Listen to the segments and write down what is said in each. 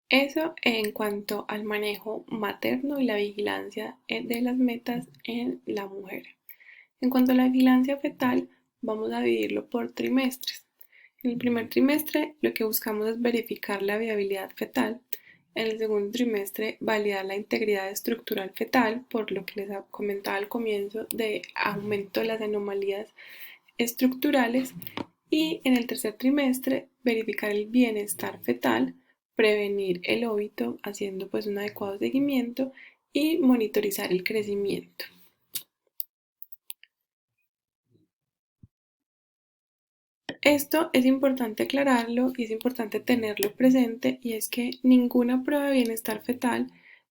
Eso en cuanto al manejo materno y la vigilancia de las metas en la mujer. En cuanto a la vigilancia fetal, vamos a dividirlo por trimestres. En el primer trimestre, lo que buscamos es verificar la viabilidad fetal. En el segundo trimestre, validar la integridad estructural fetal, por lo que les comentaba al comienzo de aumento de las anomalías estructurales. Y en el tercer trimestre, verificar el bienestar fetal, prevenir el óbito haciendo pues un adecuado seguimiento y monitorizar el crecimiento. Esto es importante aclararlo y es importante tenerlo presente, y es que ninguna prueba de bienestar fetal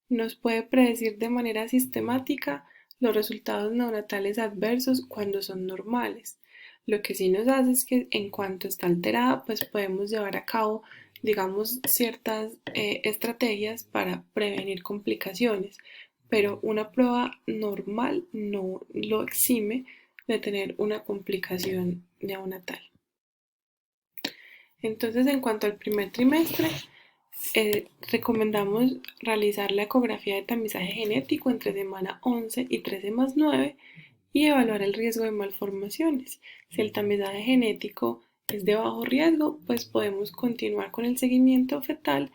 nos puede predecir de manera sistemática los resultados neonatales adversos cuando son normales. Lo que sí nos hace es que en cuanto está alterada, pues podemos llevar a cabo, digamos, ciertas estrategias para prevenir complicaciones, pero una prueba normal no lo exime de tener una complicación neonatal. Entonces, en cuanto al primer trimestre, recomendamos realizar la ecografía de tamizaje genético entre semana 11 y 13 más 9 y evaluar el riesgo de malformaciones. Si el tamizaje genético es de bajo riesgo, pues podemos continuar con el seguimiento fetal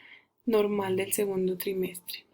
normal del segundo trimestre.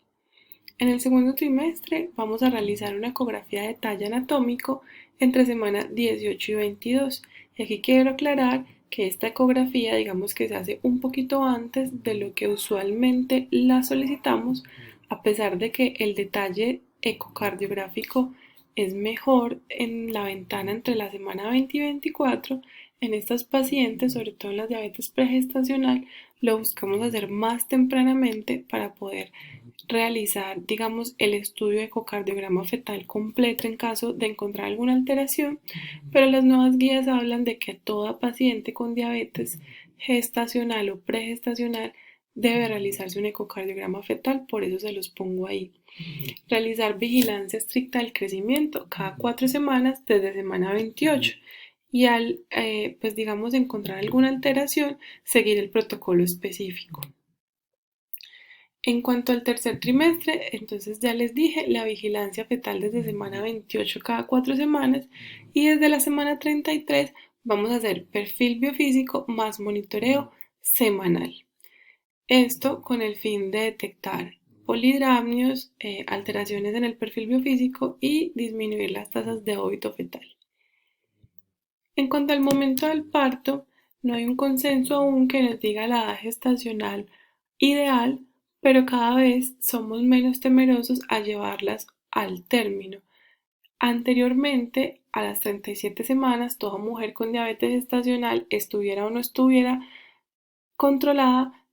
En el segundo trimestre vamos a realizar una ecografía de detalle anatómico entre semana 18 y 22. Y aquí quiero aclarar que esta ecografía, digamos que se hace un poquito antes de lo que usualmente la solicitamos, a pesar de que el detalle ecocardiográfico es mejor en la ventana entre la semana 20 y 24. En estas pacientes, sobre todo en la diabetes pregestacional, lo buscamos hacer más tempranamente para poder realizar, digamos, el estudio de ecocardiograma fetal completo en caso de encontrar alguna alteración, pero las nuevas guías hablan de que toda paciente con diabetes gestacional o pregestacional debe realizarse un ecocardiograma fetal, por eso se los pongo ahí. Realizar vigilancia estricta del crecimiento cada 4 semanas desde semana 28 y al, pues digamos, encontrar alguna alteración, seguir el protocolo específico. En cuanto al tercer trimestre, entonces ya les dije, la vigilancia fetal desde semana 28 cada 4 semanas, y desde la semana 33 vamos a hacer perfil biofísico más monitoreo semanal. Esto con el fin de detectar polidramnios, alteraciones en el perfil biofísico y disminuir las tasas de óbito fetal. En cuanto al momento del parto, no hay un consenso aún que nos diga la edad gestacional ideal, pero cada vez somos menos temerosos a llevarlas al término. Anteriormente, a las 37 semanas, toda mujer con diabetes gestacional, estuviera o no estuviera controlada,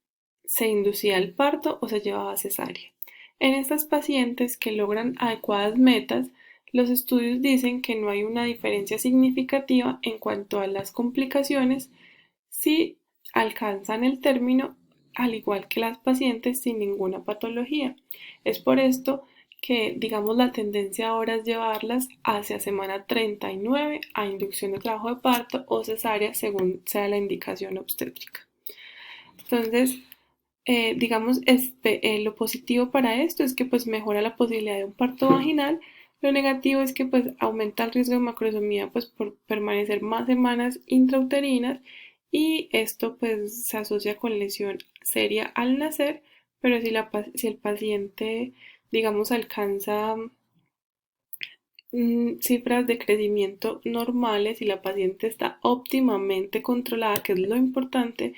se inducía el parto o se llevaba cesárea. En estas pacientes que logran adecuadas metas, los estudios dicen que no hay una diferencia significativa en cuanto a las complicaciones si alcanzan el término, al igual que las pacientes sin ninguna patología. Es por esto que, digamos, la tendencia ahora es llevarlas hacia semana 39 a inducción de trabajo de parto o cesárea según sea la indicación obstétrica. Entonces, digamos, lo positivo para esto es que pues mejora la posibilidad de un parto vaginal. Lo negativo es que pues aumenta el riesgo de macrosomía pues por permanecer más semanas intrauterinas, y esto pues se asocia con lesión seria al nacer, pero si el paciente, digamos, alcanza cifras de crecimiento normales y la paciente está óptimamente controlada, que es lo importante,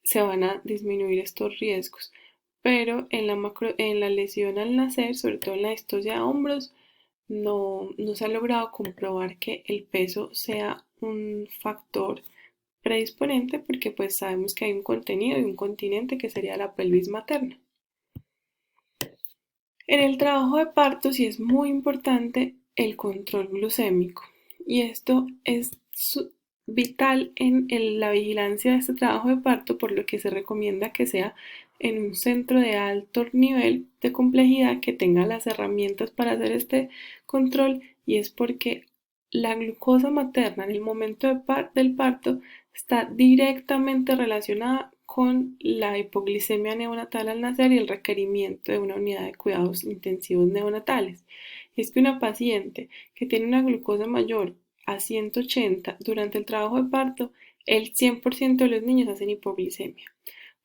se van a disminuir estos riesgos. Pero en la lesión al nacer, sobre todo en la distosia de hombros, no se ha logrado comprobar que el peso sea un factor predisponente, porque pues sabemos que hay un contenido y un continente que sería la pelvis materna. En el trabajo de parto sí es muy importante el control glucémico, y esto es vital en la vigilancia de este trabajo de parto, por lo que se recomienda que sea en un centro de alto nivel de complejidad que tenga las herramientas para hacer este control, y es porque la glucosa materna en el momento del parto está directamente relacionada con la hipoglicemia neonatal al nacer y el requerimiento de una unidad de cuidados intensivos neonatales. Y es que una paciente que tiene una glucosa mayor a 180 durante el trabajo de parto, el 100% de los niños hacen hipoglicemia,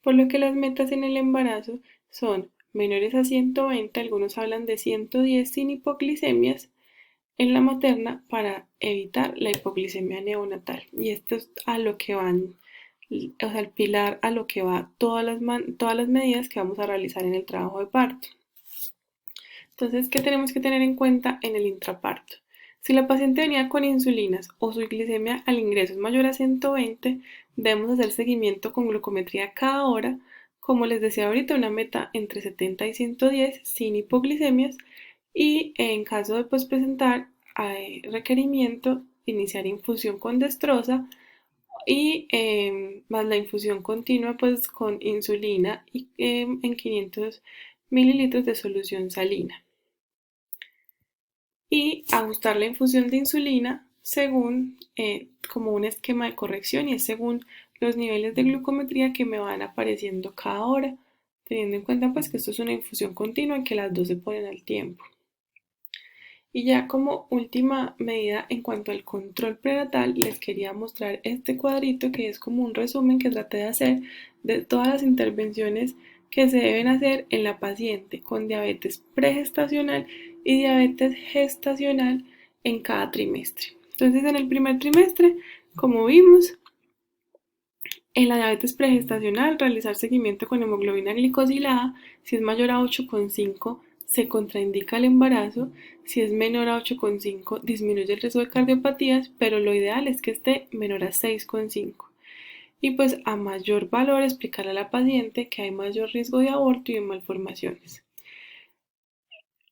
por lo que las metas en el embarazo son menores a 120, algunos hablan de 110 sin hipoglicemias en la materna para evitar la hipoglicemia neonatal. Y esto es a lo que van, o sea, el pilar a lo que va todas las medidas que vamos a realizar en el trabajo de parto. Entonces, ¿qué tenemos que tener en cuenta en el intraparto? Si la paciente venía con insulinas o su glicemia al ingreso es mayor a 120, debemos hacer seguimiento con glucometría cada hora. Como les decía ahorita, una meta entre 70 y 110 sin hipoglicemias, y en caso de presentar requerimiento, iniciar infusión con destroza y más la infusión continua pues con insulina y en 500 mililitros de solución salina, y ajustar la infusión de insulina según como un esquema de corrección, y es según los niveles de glucometría que me van apareciendo cada hora, teniendo en cuenta pues que esto es una infusión continua y que las dos se ponen al tiempo. Y ya como última medida en cuanto al control prenatal, les quería mostrar este cuadrito que es como un resumen que traté de hacer de todas las intervenciones que se deben hacer en la paciente con diabetes pregestacional y diabetes gestacional en cada trimestre. Entonces, en el primer trimestre, como vimos, en la diabetes pregestacional, realizar seguimiento con hemoglobina glicosilada. Si es mayor a 8,5, se contraindica el embarazo. Si es menor a 8,5, disminuye el riesgo de cardiopatías, pero lo ideal es que esté menor a 6,5. Y pues a mayor valor, explicarle a la paciente que hay mayor riesgo de aborto y de malformaciones.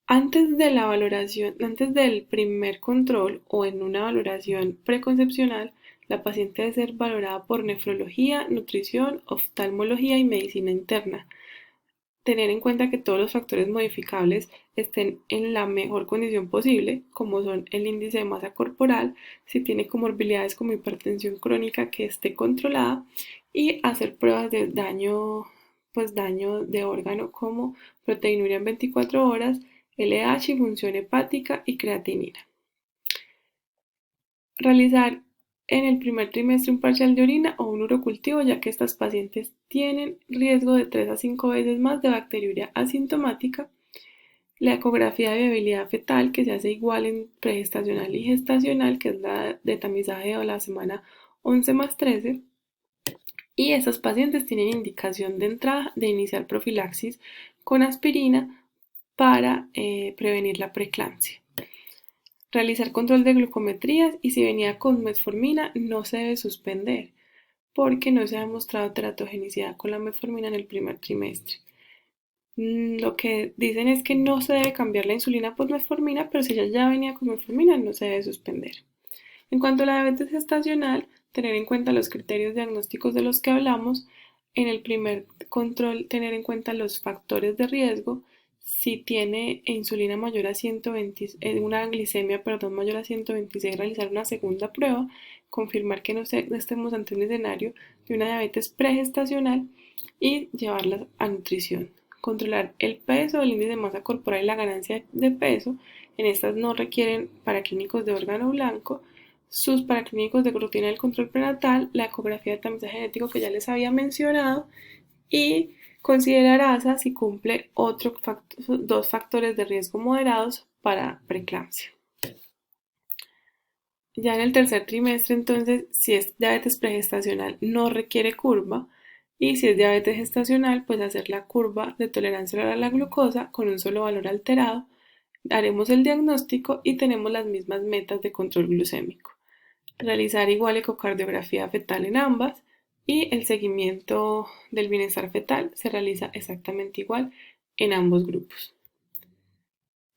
Antes de la valoración, antes del primer control o en una valoración preconcepcional, la paciente debe ser valorada por nefrología, nutrición, oftalmología y medicina interna. Tener en cuenta que todos los factores modificables estén en la mejor condición posible, como son el índice de masa corporal, si tiene comorbilidades como hipertensión crónica que esté controlada, y hacer pruebas de daño, pues daño de órgano como proteinuria en 24 horas, LH, función hepática y creatinina. Realizar en el primer trimestre un parcial de orina o un urocultivo, ya que estas pacientes tienen riesgo de 3 a 5 veces más de bacteriuria asintomática. La ecografía de viabilidad fetal, que se hace igual en pregestacional y gestacional, que es la de tamizaje de la semana 11 más 13. Y estas pacientes tienen indicación de entrada de iniciar profilaxis con aspirina para prevenir la preeclampsia. Realizar control de glucometrías, y si venía con metformina no se debe suspender porque no se ha demostrado teratogenicidad con la metformina en el primer trimestre. Lo que dicen es que no se debe cambiar la insulina por metformina, pero si ella ya venía con metformina no se debe suspender. En cuanto a la diabetes gestacional, tener en cuenta los criterios diagnósticos de los que hablamos. En el primer control, tener en cuenta los factores de riesgo. Si tiene insulina mayor a 120, una glicemia, mayor a 126, realizar una segunda prueba, confirmar que no estemos ante un escenario de una diabetes pregestacional y llevarlas a nutrición. Controlar el peso, el índice de masa corporal y la ganancia de peso. En estas no requieren paraclínicos de órgano blanco. Sus paraclínicos de rutina del control prenatal, la ecografía de tamizaje genético que ya les había mencionado, y considerar ASA si cumple dos factores de riesgo moderados para preeclampsia. Ya en el tercer trimestre, entonces, si es diabetes pregestacional, no requiere curva, y si es diabetes gestacional, pues hacer la curva de tolerancia oral a la glucosa con un solo valor alterado. Haremos el diagnóstico y tenemos las mismas metas de control glucémico. Realizar igual ecocardiografía fetal en ambas, y el seguimiento del bienestar fetal se realiza exactamente igual en ambos grupos.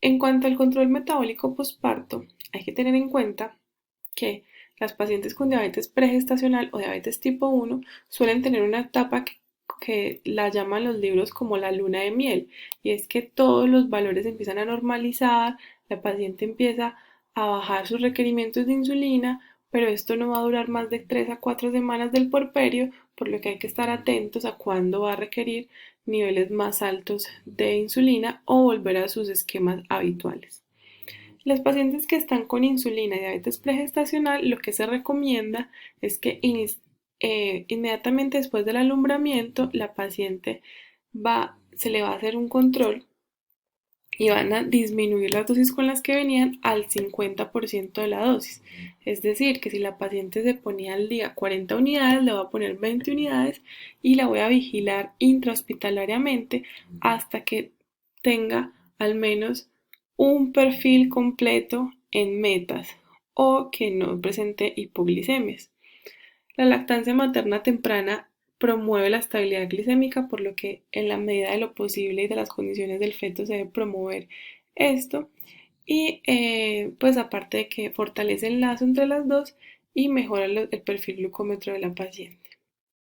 En cuanto al control metabólico postparto, hay que tener en cuenta que las pacientes con diabetes pregestacional o diabetes tipo 1 suelen tener una etapa que la llaman los libros como la luna de miel, y es que todos los valores empiezan a normalizar, la paciente empieza a bajar sus requerimientos de insulina, pero esto no va a durar más de 3 a 4 semanas del puerperio, por lo que hay que estar atentos a cuándo va a requerir niveles más altos de insulina o volver a sus esquemas habituales. Los pacientes que están con insulina y diabetes pregestacional, lo que se recomienda es que inmediatamente después del alumbramiento la paciente se le va a hacer un control y van a disminuir las dosis con las que venían al 50% de la dosis. Es decir, que si la paciente se ponía al día 40 unidades, le voy a poner 20 unidades y la voy a vigilar intrahospitalariamente hasta que tenga al menos un perfil completo en metas o que no presente hipoglicemias. La lactancia materna temprana promueve la estabilidad glicémica, por lo que en la medida de lo posible y de las condiciones del feto se debe promover esto. Y pues aparte de que fortalece el lazo entre las dos y mejora el perfil glucómetro de la paciente.